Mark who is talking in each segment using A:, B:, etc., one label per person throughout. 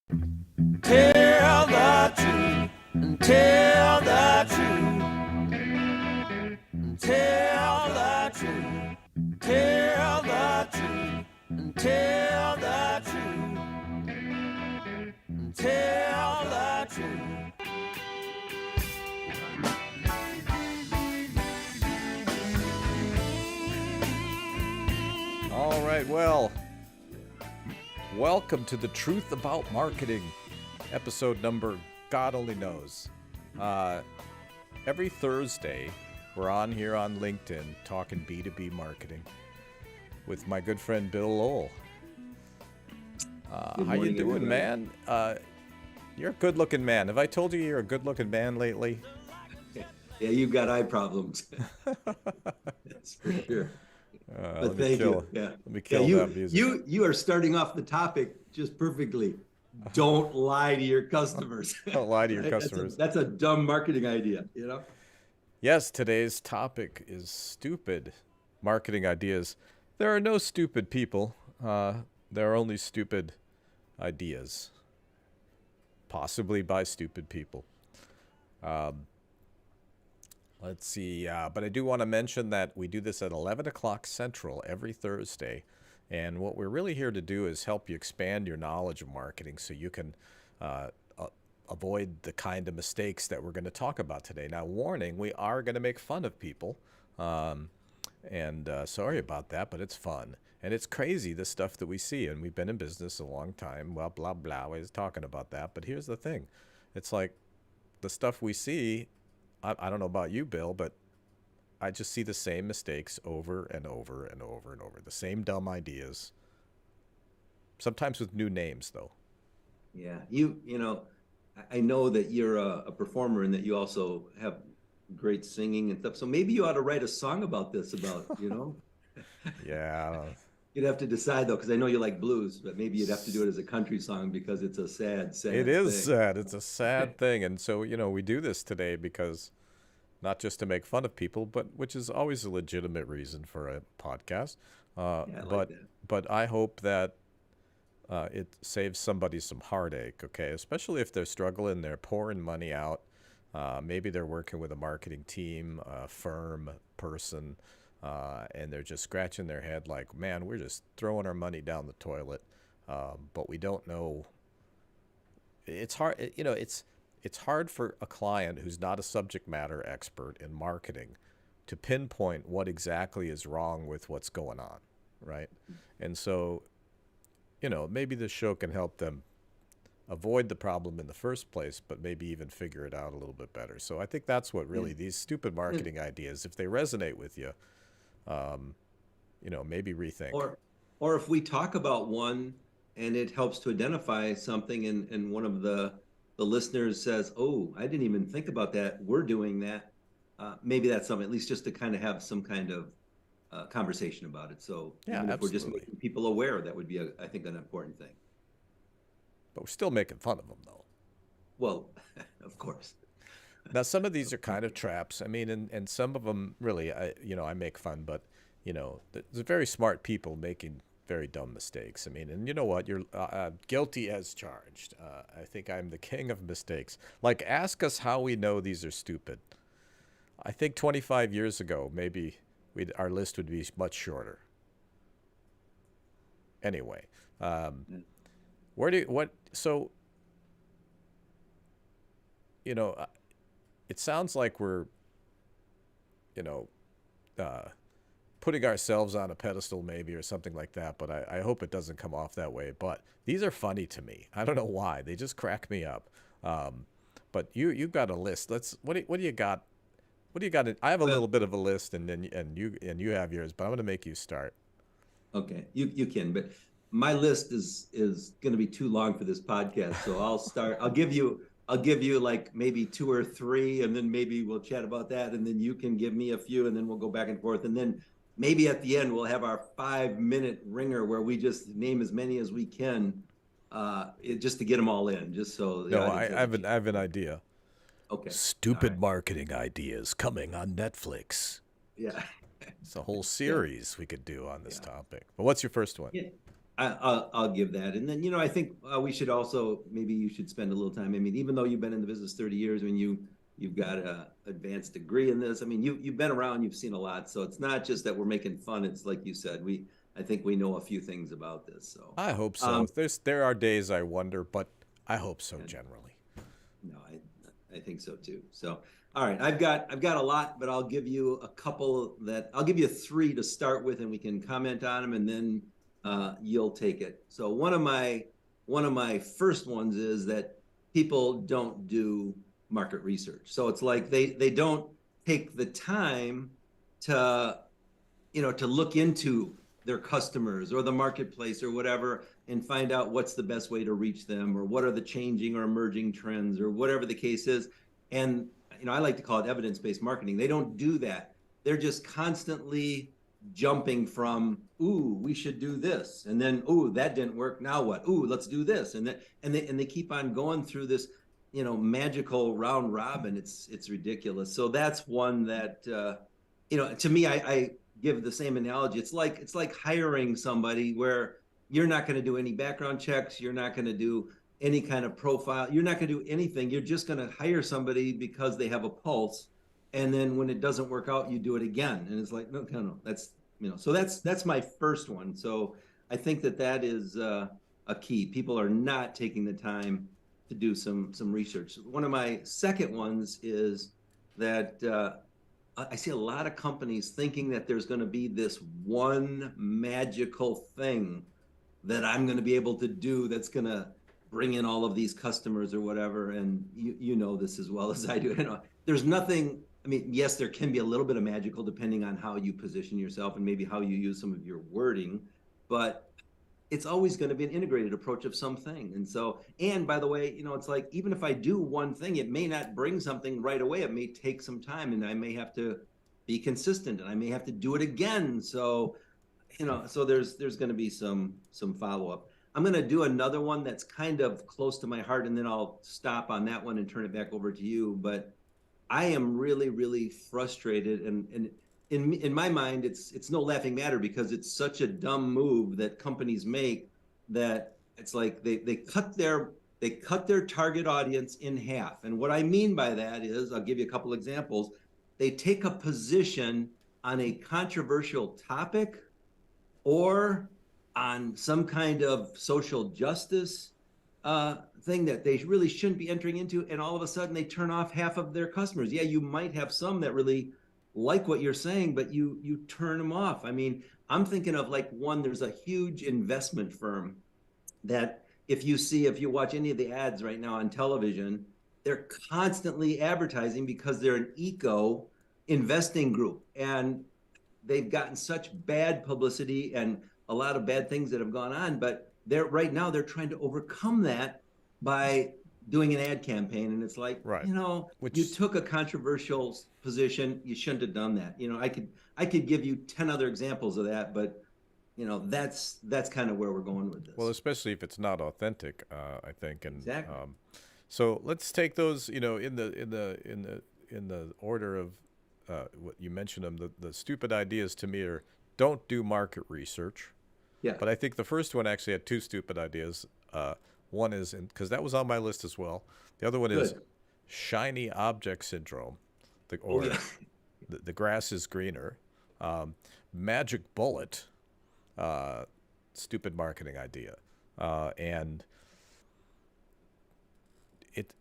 A: Tell the truth. Tell the truth. Tell the truth. Tell the truth. Tell the truth. Tell the truth.
B: All right, well, welcome to The Truth About Marketing, episode number God only knows. Every Thursday, we're on here on LinkedIn talking B2B marketing with my good friend Bill Lowell. How you doing,
C: everybody.
B: man? You're a good-looking man. Have I told you you're a good-looking man lately?
C: Yeah, you've got eye problems. That's for sure. But thank you. Yeah.
B: Let me kill that music.
C: You are starting off the topic just perfectly. Don't lie to your customers.
B: Don't lie to your
C: Right?
B: customers.
C: That's a dumb marketing idea, you know?
B: Yes, today's topic is stupid marketing ideas. There are no stupid people. There are only stupid ideas, possibly by stupid people. Let's see. But I do want to mention that we do this at 11 o'clock Central every Thursday. And what we're really here to do is help you expand your knowledge of marketing so you can avoid the kind of mistakes that we're going to talk about today. Now, warning, we are going to make fun of people. And sorry about that, but it's fun. And it's crazy, the stuff that we see. And we've been in business a long time. Well, blah, blah. I was talking about that. But here's the thing. It's like the stuff we see, I don't know about you, Bill, but I just see the same mistakes over and over and over and over. The same dumb ideas. Sometimes with new names, though.
C: Yeah. You know, I know that you're a performer and that you also have great singing and stuff. So maybe you ought to write a song about this, you know?
B: Yeah.
C: You'd have to decide though, because I know you like blues, but maybe you'd have to do it as a country song because it's a sad
B: It is
C: thing.
B: sad. It's a sad thing. And so, we do this today because not just to make fun of people, but which is always a legitimate reason for a podcast.
C: Yeah, I like that.
B: But I hope that it saves somebody some heartache, okay? Especially if they're struggling, they're pouring money out. Maybe they're working with a marketing team, a firm, person, and they're just scratching their head like, man, we're just throwing our money down the toilet, but we don't know. It's hard, it's hard for a client who's not a subject matter expert in marketing to pinpoint what exactly is wrong with what's going on, right? And so, maybe this show can help them avoid the problem in the first place, but maybe even figure it out a little bit better. So I think that's what really these stupid marketing ideas, if they resonate with you, maybe rethink.
C: Or if we talk about one and it helps to identify something and one of the listeners says, oh, I didn't even think about that. We're doing that. Maybe that's something, at least just to kind of have some kind of conversation about it. So
B: Yeah,
C: even if we're just
B: absolutely.
C: making people aware, that would be, I think, an important thing.
B: But we're still making fun of them, though.
C: Well, of course.
B: Now, some of these are kind of traps. I mean, and some of them really, I make fun, but, there's very smart people making very dumb mistakes. I mean, and you know what? You're guilty as charged. I think I'm the king of mistakes. Like, ask us how we know these are stupid. I think 25 years ago, maybe our list would be much shorter. Anyway, so, it sounds like we're, putting ourselves on a pedestal maybe or something like that, but I hope it doesn't come off that way. But these are funny to me. I don't know why. They just crack me up. But you've got a list. What do you got? What do you got? I have a little bit of a list, and you have yours, but I'm going to make you start.
C: Okay, you can, but my list is going to be too long for this podcast, so I'll start. I'll give you like maybe two or three, and then maybe we'll chat about that, and then you can give me a few, and then we'll go back and forth, and then maybe at the end we'll have our 5-minute ringer where we just name as many as we can, just to get them all in, just so.
B: No, I have an idea.
C: Okay.
B: Stupid marketing ideas coming on Netflix.
C: Yeah.
B: It's a whole series we could do on this topic. But what's your first one?
C: Yeah. I'll give that. And then, I think we should also, maybe you should spend a little time. I mean, even though you've been in the business 30 years, I mean, you've got a advanced degree in this. I mean, you've been around, you've seen a lot. So it's not just that we're making fun. It's like you said, I think we know a few things about this. So,
B: I hope so.
C: um,
B: There are days I wonder, but I hope so generally.
C: no, I think so too. So, all right, I've got a lot, but I'll give you a couple I'll give you three to start with, and we can comment on them, and then you'll take it. So one of my first ones is that people don't do market research. So it's like they don't take the time to to look into their customers or the marketplace or whatever and find out what's the best way to reach them, or what are the changing or emerging trends, or whatever the case is. And I like to call it evidence-based marketing. They don't do that. They're just constantly jumping from, ooh, we should do this, and then, ooh, that didn't work, now what, ooh, let's do this, and they keep on going through this magical round robin. It's ridiculous. So that's one that to me, I give the same analogy. It's like hiring somebody where you're not going to do any background checks, you're not going to do any kind of profile, you're not going to do anything. You're just going to hire somebody because they have a pulse, and then when it doesn't work out, you do it again. And it's like, no, no, no. So that's my first one. So I think that is a key. People are not taking the time to do some research. One of my second ones is that I see a lot of companies thinking that there's going to be this one magical thing that I'm going to be able to do that's going to bring in all of these customers or whatever. And you know this as well as I do. There's nothing. I mean, yes, there can be a little bit of magical depending on how you position yourself and maybe how you use some of your wording, but it's always going to be an integrated approach of something. And by the way, it's like, even if I do one thing, it may not bring something right away. It may take some time, and I may have to be consistent, and I may have to do it again. So, so there's going to be some follow-up. I'm going to do another one that's kind of close to my heart, and then I'll stop on that one and turn it back over to you. But I am really, really frustrated, and in my mind, it's no laughing matter, because it's such a dumb move that companies make, that it's like they cut their target audience in half. And what I mean by that is, I'll give you a couple examples. They take a position on a controversial topic or on some kind of social justice thing that they really shouldn't be entering into, and all of a sudden they turn off half of their customers. Yeah, you might have some that really like what you're saying, but you turn them off. I mean, I'm thinking of like there's a huge investment firm that if you watch any of the ads right now on television, they're constantly advertising because they're an eco investing group, and they've gotten such bad publicity and a lot of bad things that have gone on, but right now they're trying to overcome that by doing an ad campaign. And it's like,
B: Right.
C: you took a controversial position, you shouldn't have done that. I could give you 10 other examples of that, but that's kind of where we're going with this.
B: Well, especially if it's not authentic, I think. And
C: Exactly.
B: so let's take those, in the order of what you mentioned them. The stupid ideas to me are: don't do market research.
C: Yeah.
B: But I think the first one actually had two stupid ideas. One is, because that was on my list as well. The other one is
C: Good.
B: shiny object syndrome,
C: Yeah.
B: the grass is greener. Magic bullet, stupid marketing idea. And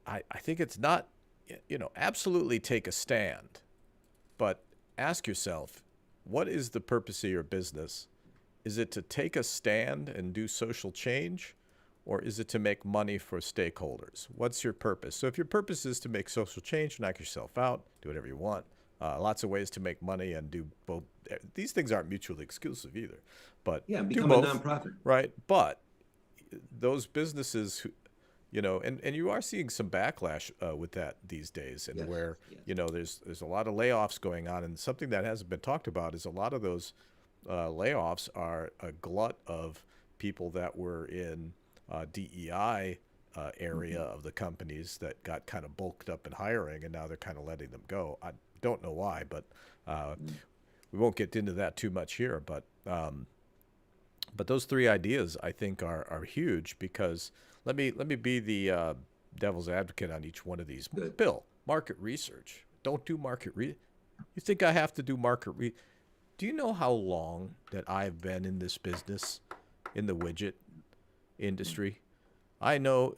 B: I think it's not, absolutely take a stand, but ask yourself, what is the purpose of your business? Is it to take a stand and do social change, or is it to make money for stakeholders? What's your purpose? So if your purpose is to make social change, knock yourself out, do whatever you want. Lots of ways to make money and do both. These things aren't mutually exclusive either, but
C: Yeah,
B: do
C: become a
B: both,
C: nonprofit.
B: right? But those businesses who, and you are seeing some backlash with that these days, and
C: Yes,
B: where
C: yes.
B: there's a lot of layoffs going on, and something that hasn't been talked about is a lot of those layoffs are a glut of people that were in DEI area of the companies that got kind of bulked up in hiring, and now they're kind of letting them go. I don't know why, but we won't get into that too much here. But But those three ideas, I think, are huge because let me be the devil's advocate on each one of these.
C: Good.
B: Bill, market research. Don't do market research. You think I have to do market research? Do you know how long that I've been in this business, in the widget industry? I know.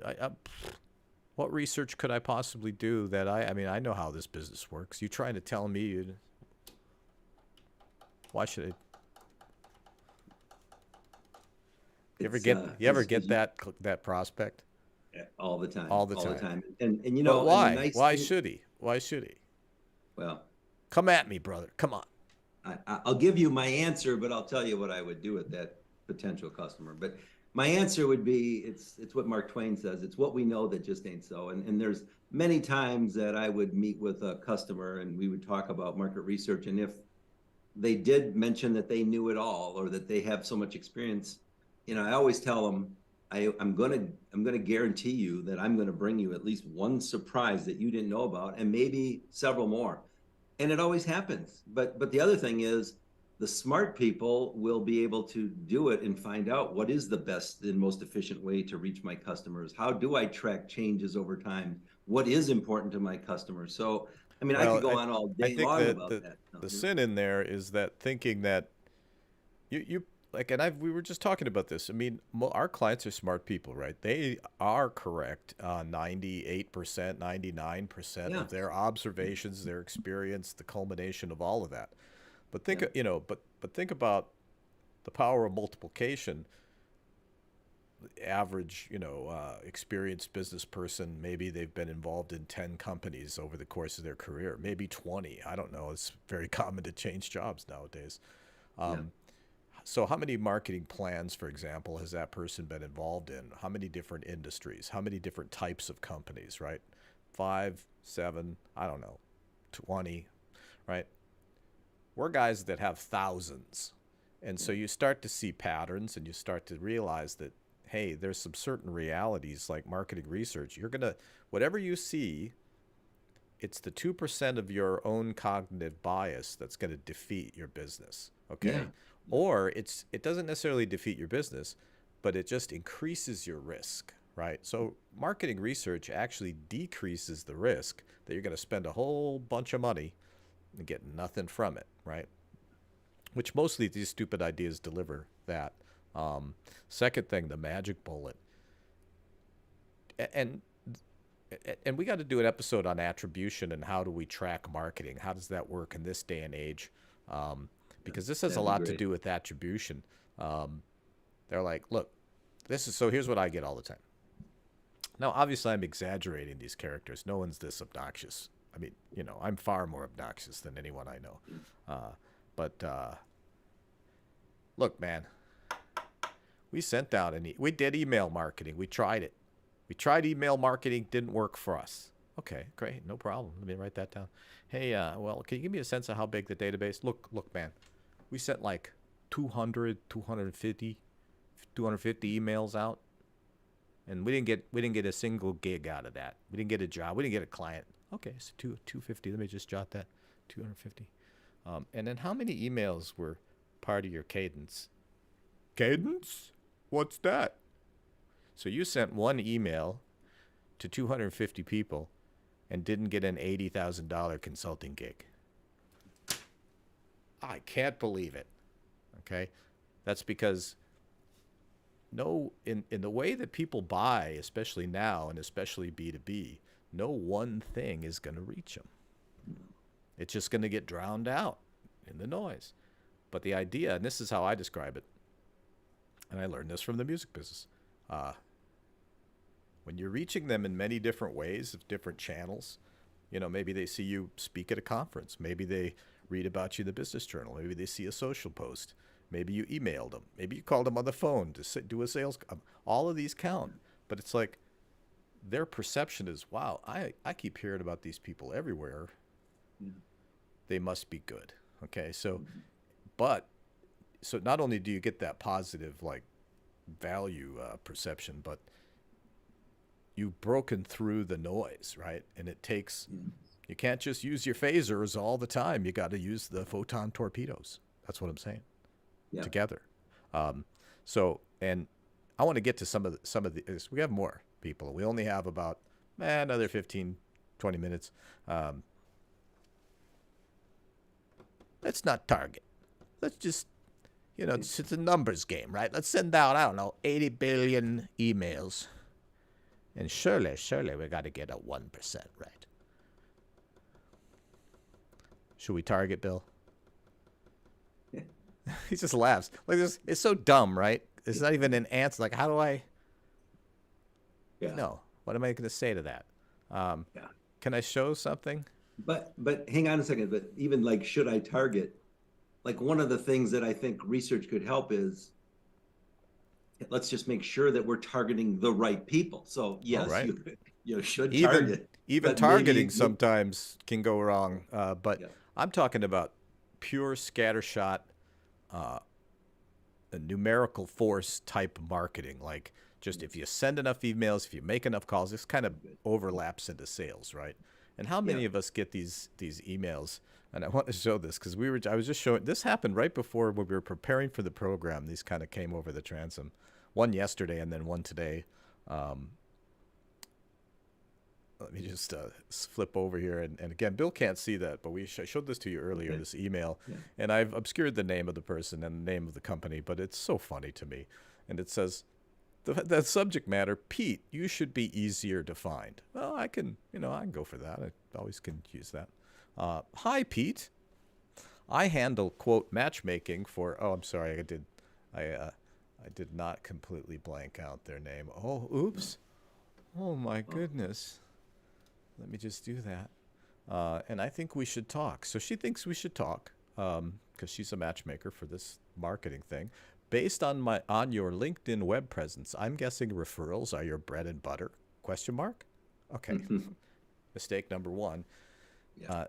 B: What research could I possibly do that I mean, I know how this business works. You trying to tell me why should I? You ever
C: It's,
B: get
C: as you,
B: that prospect?
C: all the time,
B: All the time.
C: And you
B: But
C: know, and the
B: why?
C: nice
B: Why
C: thing,
B: should he? Why should he?
C: well,
B: Come at me, brother. Come on.
C: I'll give you my answer, but I'll tell you what I would do with that potential customer. But my answer would be, it's what Mark Twain says. It's what we know that just ain't so. And there's many times that I would meet with a customer and we would talk about market research. And if they did mention that they knew it all or that they have so much experience, I always tell them, I'm gonna guarantee you that I'm gonna bring you at least one surprise that you didn't know about, and maybe several more. And it always happens. But the other thing is, the smart people will be able to do it and find out what is the best and most efficient way to reach my customers. How do I track changes over time? What is important to my customers? So, I mean, I could
B: Well,
C: go on all
B: I
C: day
B: think
C: long
B: that
C: about that.
B: the sin in there is that thinking that you like, and we were just talking about this. I mean, our clients are smart people, right? They are correct 98%, 99%
C: Yeah.
B: of their observations, their experience, the culmination of all of that. But think,
C: Yeah.
B: but think about the power of multiplication. The average, experienced business person, maybe they've been involved in 10 companies over the course of their career, maybe 20. I don't know. It's very common to change jobs nowadays.
C: Yeah.
B: So how many marketing plans, for example, has that person been involved in? How many different industries? How many different types of companies, right? 5, 7, I don't know, 20, right? We're guys that have thousands. And so you start to see patterns and you start to realize that, hey, there's some certain realities like marketing research. Whatever you see, it's the 2% of your own cognitive bias that's going to defeat your business. Okay.
C: Yeah.
B: Or it doesn't necessarily defeat your business, but it just increases your risk, right? So marketing research actually decreases the risk that you're going to spend a whole bunch of money and get nothing from it, right? Which mostly these stupid ideas deliver that. Second thing, the magic bullet. And we got to do an episode on attribution and how do we track marketing? How does that work in this day and age? Because this has a
C: That'd be
B: lot to
C: great.
B: do with attribution. They're like, look, here's what I get all the time. Now, obviously, I'm exaggerating these characters. No one's this obnoxious. I mean, I'm far more obnoxious than anyone I know. But look, man, we sent out we did email marketing. We tried it. We tried email marketing, didn't work for us. Okay, great, no problem. Let me write that down. Hey, well, can you give me a sense of how big the database? Look, man, we sent like 200, 250 emails out, and we didn't get a single gig out of that. We didn't get a job. We didn't get a client. Okay, so 250. Let me just jot that. 250. And then how many emails were part of your cadence? Cadence? What's that? So you sent one email to 250 people and didn't get an $80,000 consulting gig. I can't believe it. Okay? That's because in the way that people buy, especially now and especially B2B, no one thing is going to reach them. It's just going to get drowned out in the noise. But the idea, and this is how I describe it, and I learned this from the music business, when you're reaching them in many different ways of different channels, maybe they see you speak at a conference. Maybe they read about you in the business journal. Maybe they see a social post. Maybe you emailed them. Maybe you called them on the phone to do a sales. All of these count. But it's like their perception is, wow, I keep hearing about these people everywhere. They must be good. Okay, so not only do you get that positive like value perception, but you've broken through the noise, right? And it takes, you can't just use your phasers all the time. You got to use the photon torpedoes. That's what I'm saying.
C: Yeah.
B: Together. So, and I want to get to some of the. We have more people. We only have about another 15, 20 minutes. Let's not target. Let's just, it's a numbers game, right? Let's send out, I don't know, 80 billion emails. And surely we got to get a 1% right. Should we target, Bill? He just laughs. Like this, it's so dumb, right? It's not even an answer. Like, how do I?
C: Yeah.
B: No. What am I going to say to that?
C: Yeah.
B: Can I show something?
C: But hang on a second. But even like, should I target? Like one of the things that I think research could help is, let's just make sure that we're targeting the right people. So yes,
B: right.
C: you should target.
B: Even targeting sometimes can go wrong. But
C: Yeah.
B: I'm talking about pure scattershot, a numerical force type marketing. Like just if you send enough emails, if you make enough calls, this kind of overlaps into sales, right? And how many of us get these emails? And I want to show this because I was just showing, this happened right before when we were preparing for the program. These kind of came over the transom. One yesterday and then one today. Let me just flip over here. And again, Bill can't see that, but I showed this to you earlier, this email. Yeah. And I've obscured the name of the person and the name of the company, but it's so funny to me. And it says, the subject matter, Pete, you should be easier to find. Well, I can go for that. I always can use that. Hi, Pete. I handle, quote, matchmaking for, I'm sorry, I did not completely blank out their name. Oh, oops. Oh, my goodness. Let me just do that. And I think we should talk. So she thinks we should talk because she's a matchmaker for this marketing thing. Based on your LinkedIn web presence, I'm guessing referrals are your bread and butter? Question mark? Okay. Mistake number one. Yeah.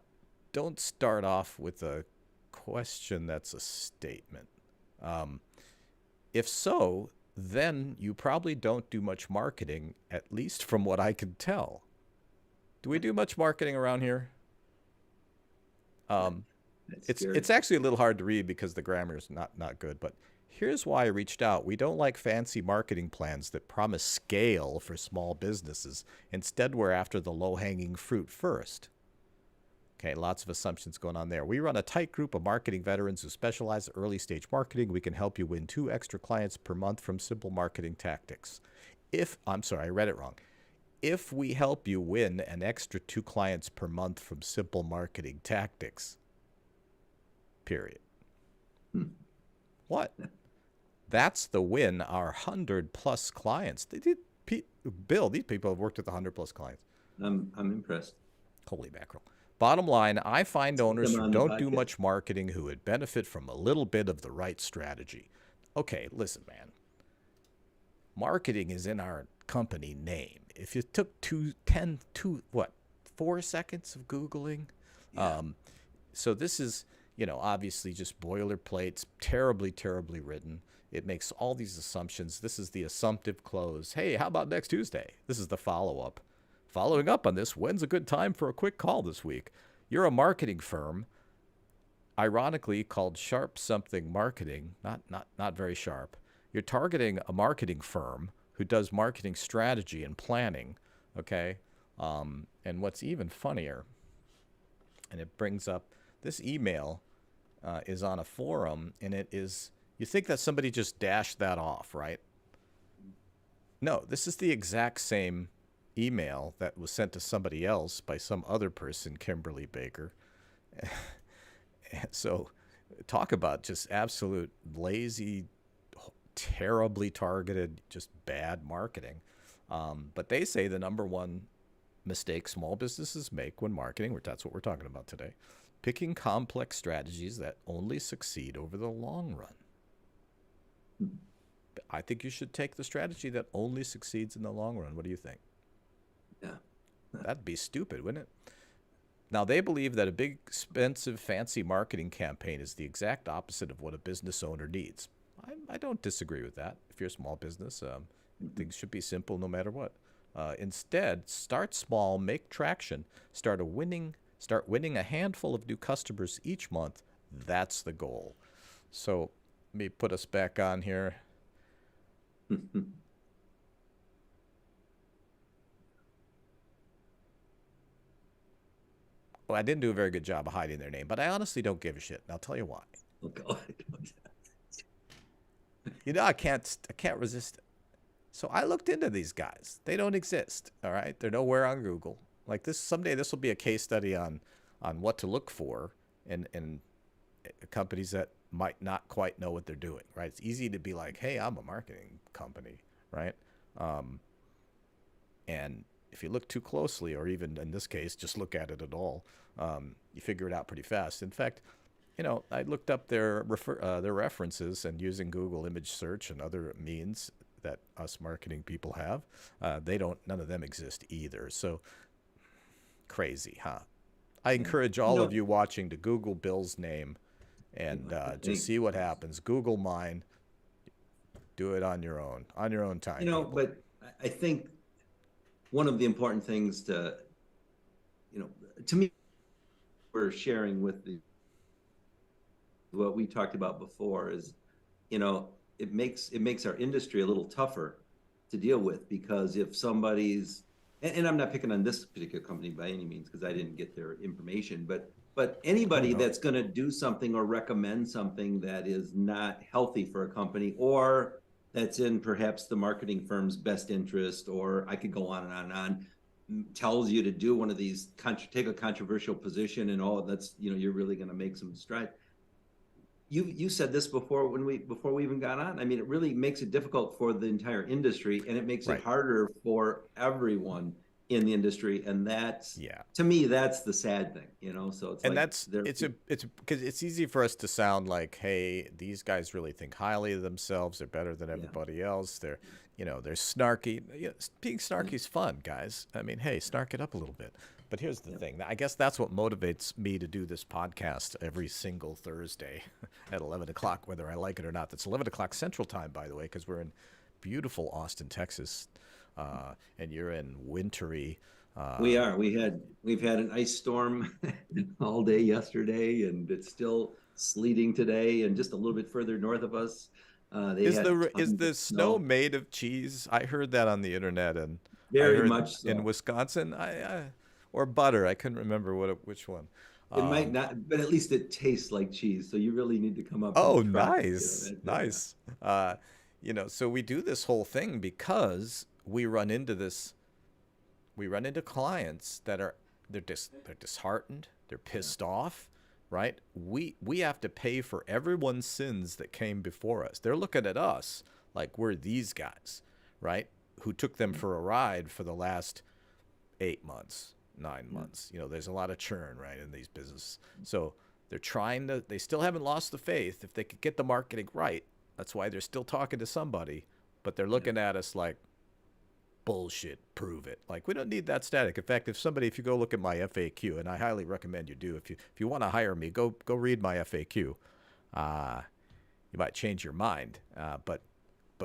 B: Don't start off with a question that's a statement. If so, then you probably don't do much marketing, at least from what I can tell. Do we do much marketing around here? It's actually a little hard to read because the grammar is not good, but here's why I reached out. We don't like fancy marketing plans that promise scale for small businesses. Instead, we're after the low-hanging fruit first. Okay, lots of assumptions going on there. We run a tight group of marketing veterans who specialize in early-stage marketing. We can help you win 2 extra clients per month from simple marketing tactics. I'm sorry, I read it wrong. If we help you win an extra 2 clients per month from simple marketing tactics, period. What? That's the win, our 100-plus clients. Bill, these people have worked with 100-plus clients.
C: I'm impressed.
B: Holy mackerel. Bottom line, I find owners who don't do much marketing who would benefit from a little bit of the right strategy. Okay, listen, man. Marketing is in our company name. If you took 4 seconds of Googling. Yeah. So this is, obviously just boilerplate. It's terribly, terribly written. It makes all these assumptions. This is the assumptive close. Hey, how about next Tuesday? This is the follow-up. Following up on this, when's a good time for a quick call this week? You're a marketing firm, ironically called Sharp Something Marketing, not very sharp. You're targeting a marketing firm who does marketing strategy and planning, okay? And what's even funnier, and it brings up, this email is on a forum, and it is, you think that somebody just dashed that off, right? No, this is the exact same email that was sent to somebody else by some other person, Kimberly Baker. And so talk about just absolute lazy, terribly targeted, just bad marketing. But they say the number one mistake small businesses make when marketing, that's what we're talking about today, picking complex strategies that only succeed over the long run. I think you should take the strategy that only succeeds in the long run. What do you think?
C: Yeah.
B: That'd be stupid, wouldn't it? Now, they believe that a big, expensive, fancy marketing campaign is the exact opposite of what a business owner needs. I don't disagree with that. If you're a small business, things should be simple no matter what. Instead, start small, make traction, start winning a handful of new customers each month. That's the goal. So let me put us back on here. Well, I didn't do a very good job of hiding their name, but I honestly don't give a shit. And I'll tell you why.
C: Okay.
B: You know, I can't resist it. So I looked into these guys. They don't exist. All right, they're nowhere on Google. Like this, someday this will be a case study on what to look for in companies that might not quite know what they're doing. Right? It's easy to be like, hey, I'm a marketing company, right? Um, and if you look too closely, or even in this case, just look at it at all, you figure it out pretty fast. In fact, you know, I looked up their references, and using Google image search and other means that us marketing people have, none of them exist either. So crazy, huh? I
C: Yeah.
B: encourage
C: You
B: all of
C: know,
B: you watching to Google Bill's name and just
C: thanks.
B: see what happens. Google mine. Do it on your own time, people.
C: But I think one of the important things you know, to me, we're sharing with the what we talked about before is, you know, it makes our industry a little tougher to deal with because if somebody's and I'm not picking on this particular company by any means because I didn't get their information, but
B: Oh
C: anybody
B: no.
C: that's going to do something or recommend something that is not healthy for a company or that's in perhaps the marketing firm's best interest, or I could go on and on and on, tells you to do one of these take a controversial position and oh that's you're really going to make some strides. You said this before before we even got on. I mean, it really makes it difficult for the entire industry, and it makes it
B: Right.
C: harder for everyone in the industry. And that's
B: Yeah.
C: to me, that's the sad thing, So it's
B: And
C: like
B: that's it's because it's easy for us to sound like, hey, these guys really think highly of themselves. They're better than
C: yeah,
B: everybody else. They're snarky. Being
C: yeah,
B: snarky is fun, guys. I mean, hey, snark it up a little bit. But here's the thing. I guess that's what motivates me to do this podcast every single Thursday at 11 o'clock, whether I like it or not. That's 11 o'clock Central Time, by the way, because we're in beautiful Austin, Texas, and you're in wintry.
C: we
B: Uh,
C: are. We've had an ice storm all day yesterday, and it's still sleeting today. And just a little bit further north of us, they
B: Is
C: had
B: is
C: tons of
B: the snow
C: snow.
B: made of cheese? I heard that on the internet, and I
C: Very
B: heard
C: much
B: in
C: so.
B: Wisconsin, or butter. I couldn't remember which one.
C: It might
B: Um,
C: not, but at least it tastes like cheese. So you really need to come up
B: oh,
C: and try.
B: nice, nice. So we do this whole thing because we run into this. We run into clients that they're disheartened, they're
C: Yeah,
B: pissed off, right? We have to pay for everyone's sins that came before us. They're looking at us like we're these guys, right? Who took them
C: yeah,
B: for a ride for the last 8 months, nine
C: yeah,
B: months. There's a lot of churn, right, in these businesses. So they still haven't lost the faith. If they could get the marketing right, that's why they're still talking to somebody, but they're
C: yeah,
B: looking at us like, bullshit, prove it. Like, we don't need that static. In fact, if you go look at my FAQ, and I highly recommend you do, if you want to hire me, go read my FAQ. uh you might change your mind, but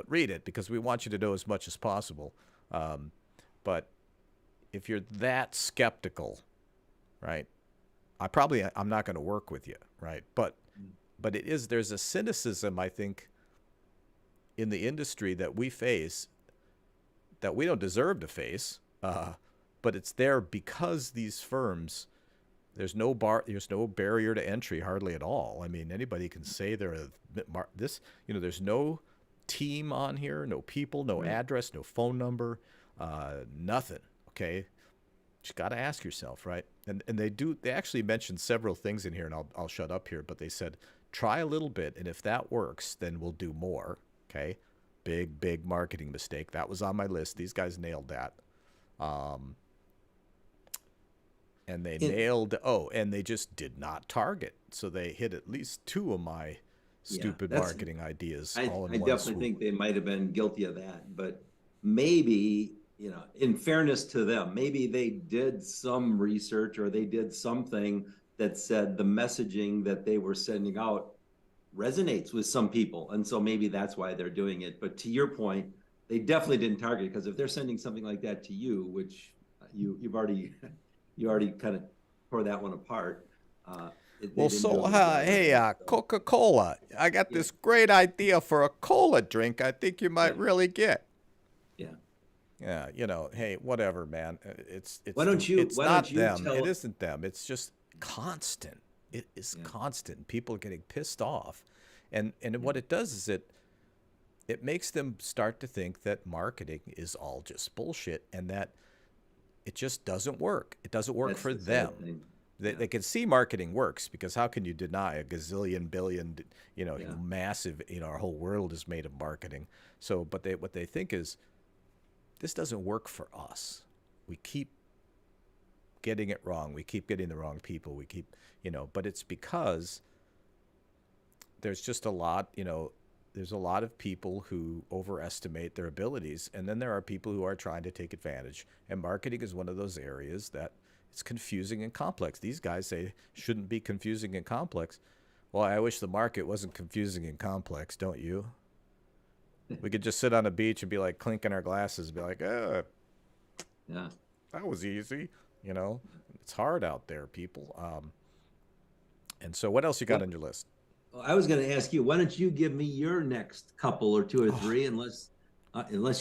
B: read it, because we want you to know as much as possible. But if you're that skeptical, right, I'm not going to work with you, right? But there's a cynicism, I think, in the industry that we face, that we don't deserve to face, but it's there because these firms, there's no barrier to entry hardly at all. I mean, anybody can say they're this. There's no team on here, no people, no
C: right.
B: address, no phone number, nothing. Okay, just got to ask yourself, right? And they actually mentioned several things in here, and I'll shut up here. But they said, try a little bit, and if that works, then we'll do more. Okay, big marketing mistake. That was on my list. These guys nailed that. Um, and they
C: It,
B: nailed, and they just did not target. So they hit at least two of my
C: yeah,
B: stupid
C: that's
B: marketing ideas
C: I
B: all in
C: I
B: one
C: definitely
B: swoop.
C: think they might have been guilty of that, but maybe, in fairness to them, maybe they did some research or they did something that said the messaging that they were sending out resonates with some people. And so maybe that's why they're doing it. But to your point, they definitely didn't target, because if they're sending something like that to you, which you've already you already kind of tore that one apart. They
B: Well,
C: didn't do
B: so
C: a good job with
B: hey,
C: that. So,
B: Coca-Cola, I got
C: yeah,
B: this great idea for a cola drink. I think you
C: yeah,
B: might really get.
C: yeah.
B: Yeah, hey, whatever, man. It's
C: Why don't
B: not
C: you
B: them. It
C: tell?
B: isn't them. It's just constant. It is
C: Yeah,
B: constant. People are getting pissed off, and
C: yeah.
B: what it does is it makes them start to think that marketing is all just bullshit and that it just doesn't work. It doesn't work
C: That's
B: for
C: the
B: them.
C: sad thing.
B: They,
C: Yeah,
B: they can see marketing works because how can you deny a gazillion billion,
C: yeah,
B: massive, our whole world is made of marketing. So, but what they think is this doesn't work for us. We keep getting it wrong. We keep getting the wrong people. We keep, but it's because there's just a lot, there's a lot of people who overestimate their abilities. And then there are people who are trying to take advantage. And marketing is one of those areas that it's confusing and complex. These guys say shouldn't be confusing and complex. Well, I wish the market wasn't confusing and complex, don't you? We could just sit on a beach and be like clinking our glasses and be like,
C: yeah.
B: that was easy. You know, it's hard out there, people. And so what else you got
C: What
B: on your list?
C: I was going to ask you, why don't you give me your next couple or two or
B: Oh,
C: three, unless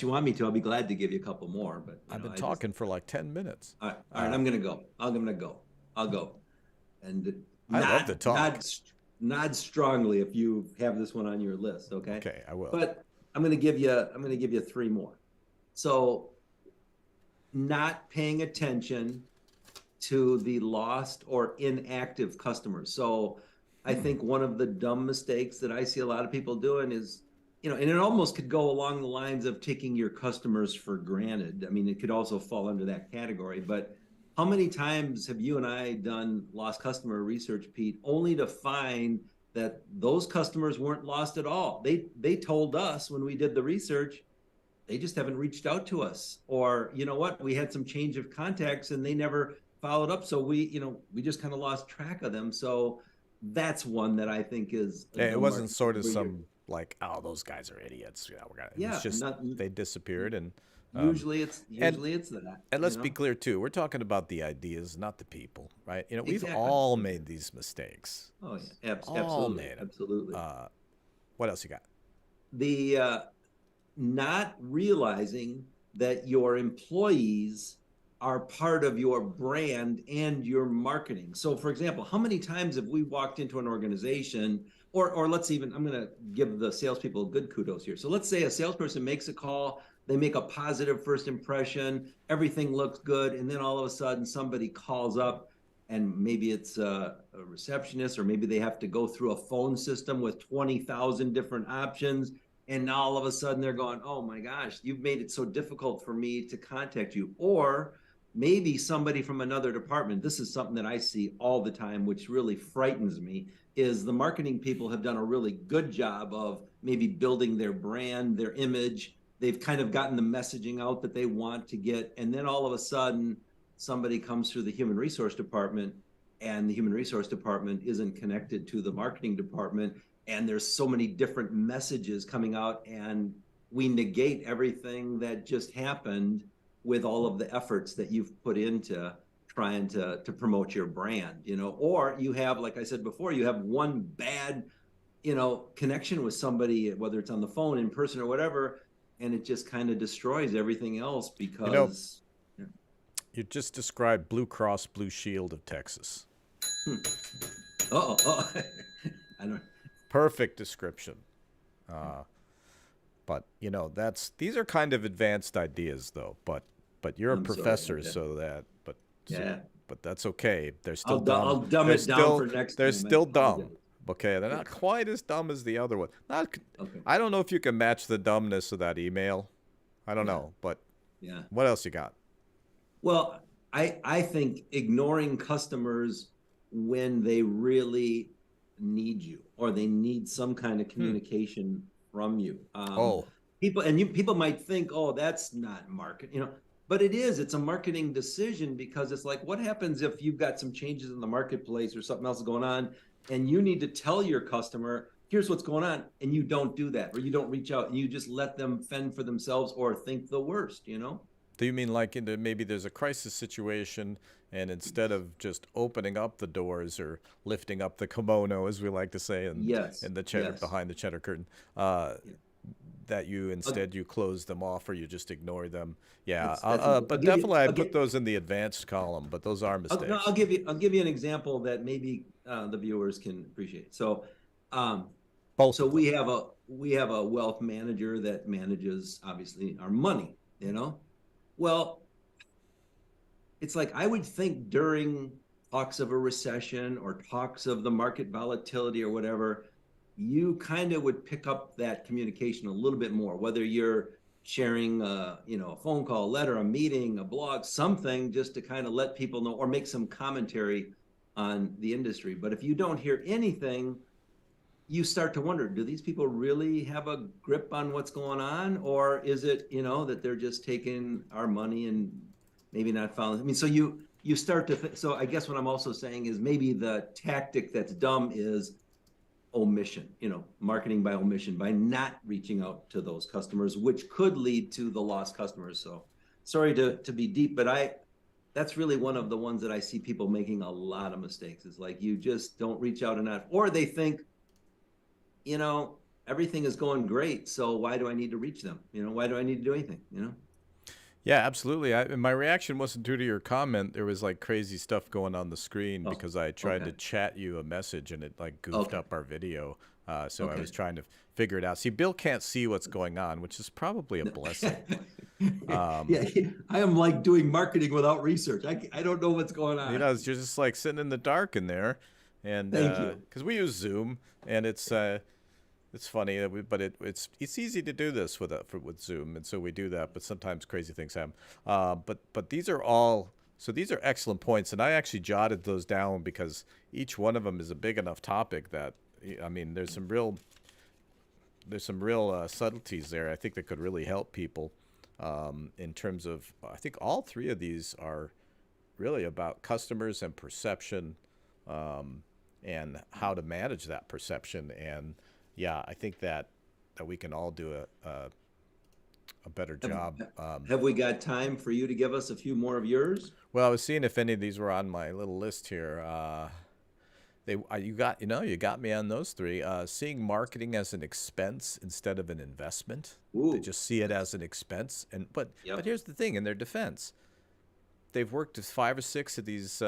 C: you want me to, I'll be glad to give you a couple more. But
B: I've been
C: I just
B: talking for like 10 minutes.
C: all right, I'm going to go. I'm going to go. I'll go, and
B: I love to
C: not
B: talk.
C: nod strongly if you have this one on your list, okay?
B: Okay, I will.
C: But I'm going to give you three more. So, not paying attention to the lost or inactive customers. So I think one of the dumb mistakes that I see a lot of people doing is, and it almost could go along the lines of taking your customers for granted. I mean, it could also fall under that category. But how many times have you and I done lost customer research, Pete, only to find that those customers weren't lost at all? They told us when we did the research, they just haven't reached out to us, or you know what, we had some change of contacts and they never followed up, so we just kind of lost track of them. So that's one that I think is a
B: Yeah, it
C: dumb
B: wasn't
C: market
B: sort of
C: where you're,
B: some like, oh, those guys are idiots. Yeah, it was
C: yeah,
B: just
C: not
B: they disappeared, um,
C: usually it's
B: and
C: that,
B: and let's be clear too. We're talking about the ideas, not the people, right? We've
C: exactly.
B: all made these mistakes.
C: Oh yeah,
B: All
C: absolutely,
B: made them.
C: absolutely.
B: What else you got?
C: The not realizing that your employees are part of your brand and your marketing. So for example, how many times have we walked into an organization, or let's even, I'm going to give the salespeople good kudos here. So let's say a salesperson makes a call, they make a positive first impression, everything looks good, and then all of a sudden somebody calls up, and maybe it's a receptionist, or maybe they have to go through a phone system with 20,000 different options, and now all of a sudden they're going, oh my gosh, you've made it so difficult for me to contact you. Or maybe somebody from another department, this is something that I see all the time, which really frightens me, is the marketing people have done a really good job of maybe building their brand, their image. They've kind of gotten the messaging out that they want to get, and then all of a sudden somebody comes through the human resource department, and the human resource department isn't connected to the marketing department, and there's so many different messages coming out, and we negate everything that just happened with all of the efforts that you've put into trying to promote your brand. Or you have, like I said before, you have one bad connection with somebody, whether it's on the phone, in person, or whatever, and it just kind of destroys everything else
B: You know,
C: because
B: you just described Blue Cross Blue Shield of Texas.
C: oh I don't.
B: Perfect description. But these are kind of advanced ideas, though. But you're a
C: I'm sorry
B: professor,
C: about that.
B: so that.
C: Yeah,
B: But that's okay. They're still
C: I'll
B: dumb.
C: dumb
B: They're
C: it down
B: still
C: for next
B: they're
C: time. I
B: still dumb.
C: apologize.
B: Okay, they're
C: Yeah.
B: not quite as dumb as the other one. Not.
C: Okay.
B: I don't know if you can match the dumbness of that email. I don't
C: Yeah.
B: know, but
C: Yeah.
B: what else you got?
C: Well, I think ignoring customers when they really need you, or they need some kind of communication from you.
B: Oh,
C: People might think, oh, that's not market, but it is. It's a marketing decision, because it's like, what happens if you've got some changes in the marketplace or something else is going on, and you need to tell your customer, here's what's going on, and you don't do that, or you don't reach out and you just let them fend for themselves or think the worst.
B: Do you mean like maybe there's a crisis situation, and instead of just opening up the doors or lifting up the kimono, as we like to say,
C: Yes,
B: in the cheddar
C: yes.
B: behind the cheddar curtain, uh,
C: Yeah.
B: that you
C: I'll,
B: instead you close them off or you just ignore them? Yeah,
C: that's important.
B: but definitely I put those in the advanced column, but those are
C: No,
B: mistakes.
C: I'll give you an example that maybe the viewers can appreciate. Um,
B: Both
C: so
B: of them.
C: we have a wealth manager that manages obviously our money, you know. Well, it's like I would think during talks of a recession or talks of the market volatility or whatever, you kind of would pick up that communication a little bit more, whether you're sharing a phone call, a letter, a meeting, a blog, something just to kind of let people know or make some commentary on the industry. But if you don't hear anything, you start to wonder, do these people really have a grip on what's going on? Or is it, that they're just taking our money and maybe not following? I mean, so you start to so I guess what I'm also saying is maybe the tactic that's dumb is omission, marketing by omission, by not reaching out to those customers, which could lead to the lost customers. So sorry to be deep, but that's really one of the ones that I see people making a lot of mistakes. Is like you just don't reach out enough, or they think, everything is going great. So why do I need to reach them? Why do I need to do anything?
B: Yeah, absolutely. My reaction wasn't due to your comment. There was like crazy stuff going on the screen
C: Oh,
B: because I tried
C: okay.
B: to chat you a message and it like goofed
C: Okay.
B: up our video. So I
C: Okay.
B: was trying to figure it out. See, Bill can't see what's going on, which is probably a blessing.
C: Yeah, I am like doing marketing without research. I don't know what's going
B: You
C: on.
B: know, you're just like sitting in the dark in there, and
C: Thank you.
B: because we use Zoom, and it's funny, but it's easy to do this with Zoom, and so we do that. But sometimes crazy things happen. But these are all these are excellent points, and I actually jotted those down because each one of them is a big enough topic that I mean, there's some real subtleties there. I think that could really help people in terms of. I think all three of these are really about customers and perception, and how to manage that perception. And yeah, I think that we can all do a better
C: Have,
B: job.
C: have we got time for you to give us a few more of yours?
B: Well, I was seeing if any of these were on my little list here. You got me on those three. Seeing marketing as an expense instead of an investment. They
C: Ooh,
B: just see it as an expense. But
C: yep.
B: here's the thing: in their defense, they've worked with 5 or 6 of these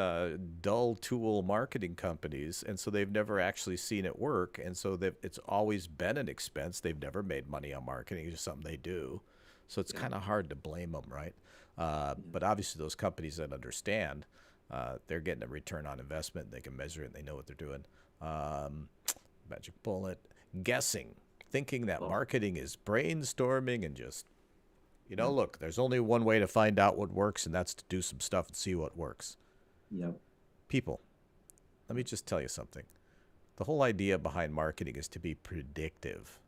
B: dull tool marketing companies, and so they've never actually seen it work, and so it's always been an expense. They've never made money on marketing; it's just something they do. So it's kind of hard to blame them, right? But obviously, those companies that understand, they're getting a return on investment. They can measure it. And they know what they're doing. Magic bullet: guessing, thinking that marketing is brainstorming and just look, there's only one way to find out what works, and that's to do some stuff and see what works.
C: Yep.
B: People, let me just tell you something. The whole idea behind marketing is to be predictive.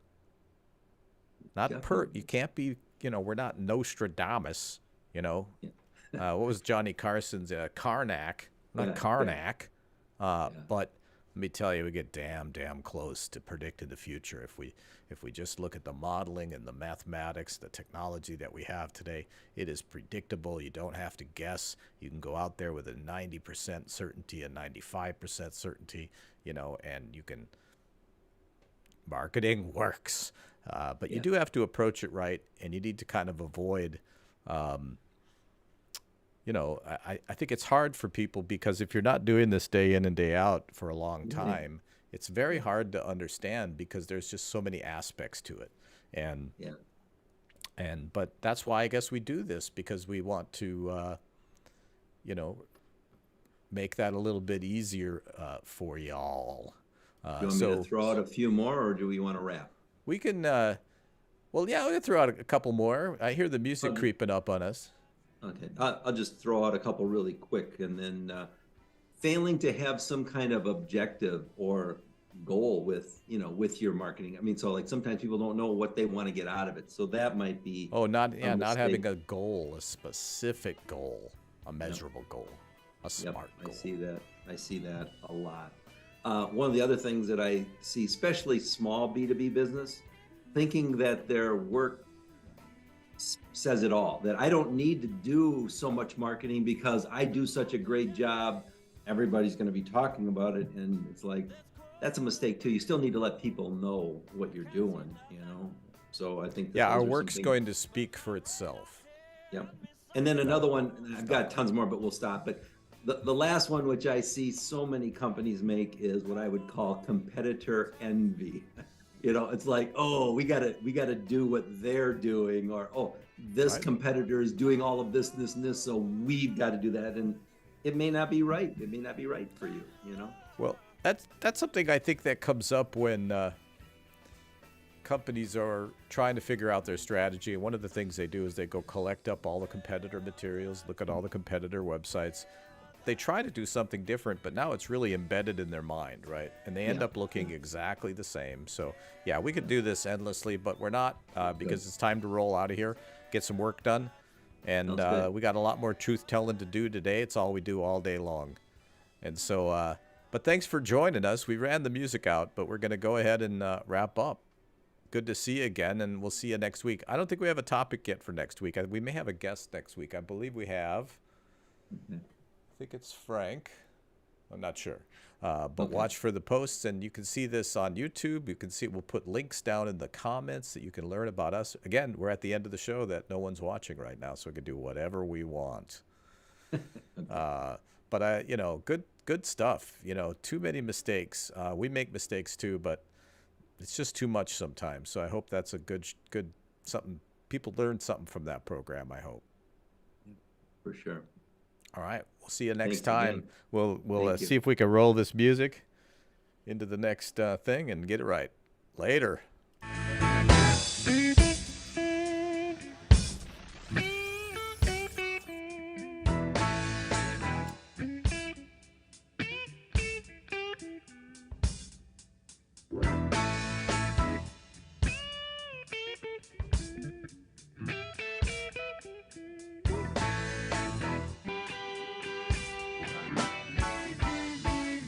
B: You can't be, we're not Nostradamus,
C: Yeah.
B: what was Johnny Carson's Karnak? Not
C: Yeah,
B: Karnak.
C: yeah.
B: But let me tell you, we get damn close to predicting the future if we just look at the modeling and the mathematics, the technology that we have today. It is predictable. You don't have to guess. You can go out there with a 90% certainty, a 95% certainty, and you can. Marketing works, but you do have to approach it right, and you need to kind of avoid. I think it's hard for people because if you're not doing this day in and day out for a long time, it's very hard to understand because there's just so many aspects to it. But that's why I guess we do this, because we want to, make that a little bit easier for y'all.
C: Do you want me to throw out a few more, or do we want to wrap?
B: We can, we'll throw out a couple more. I hear the music creeping up on us.
C: Okay, I'll just throw out a couple really quick, and then failing to have some kind of objective or goal with your marketing. I mean, so like sometimes people don't know what they want to get out of it, so that might be
B: not having a goal, a specific goal, a measurable goal, a smart goal.
C: I see that a lot. One of the other things that I see, especially small B2B business, thinking that their work says it all, that I don't need to do so much marketing because I do such a great job. Everybody's going to be talking about it. And it's like, that's a mistake too. You still need to let people know what you're doing, you know? So I think that
B: Yeah, our
C: those are
B: work's
C: some things.
B: going to speak for itself.
C: Yeah. And then another one, and I've got tons more, but we'll stop. But the last one, which I see so many companies make, is what I would call competitor envy. You know, it's like, oh, we gotta do what they're doing, or oh, this
B: Right.
C: competitor is doing all of this, this, and this, so we've got to do that. And it may not be right. It may not be right for you, you know?
B: Well, that's something I think that comes up when companies are trying to figure out their strategy. And one of the things they do is they go collect up all the competitor materials, look at all the competitor websites. They try to do something different, but now it's really embedded in their mind, right? And they end up looking exactly the same. So, yeah, we could do this endlessly, but we're not because it's time to roll out of here, get some work done. And we got a lot more truth telling to do today. It's all we do all day long. And so, but thanks for joining us. We ran the music out, but we're going to go ahead and wrap up. Good to see you again, and we'll see you next week. I don't think we have a topic yet for next week. We may have a guest next week. I believe we have. I think it's Frank. I'm not sure. But watch for the posts, and you can see this on YouTube. You can see we'll put links down in the comments that you can learn about us. Again, we're at the end of the show that no one's watching right now, so we can do whatever we want. But you know, good stuff. You know, too many mistakes. We make mistakes too, but it's just too much sometimes. So I hope that's a good something. People learn something from that program, I hope.
C: For sure.
B: All right. We'll see you next
C: Thanks
B: time.
C: again.
B: We'll
C: Thank you.
B: see if we can roll this music into the next thing and get it right. Later.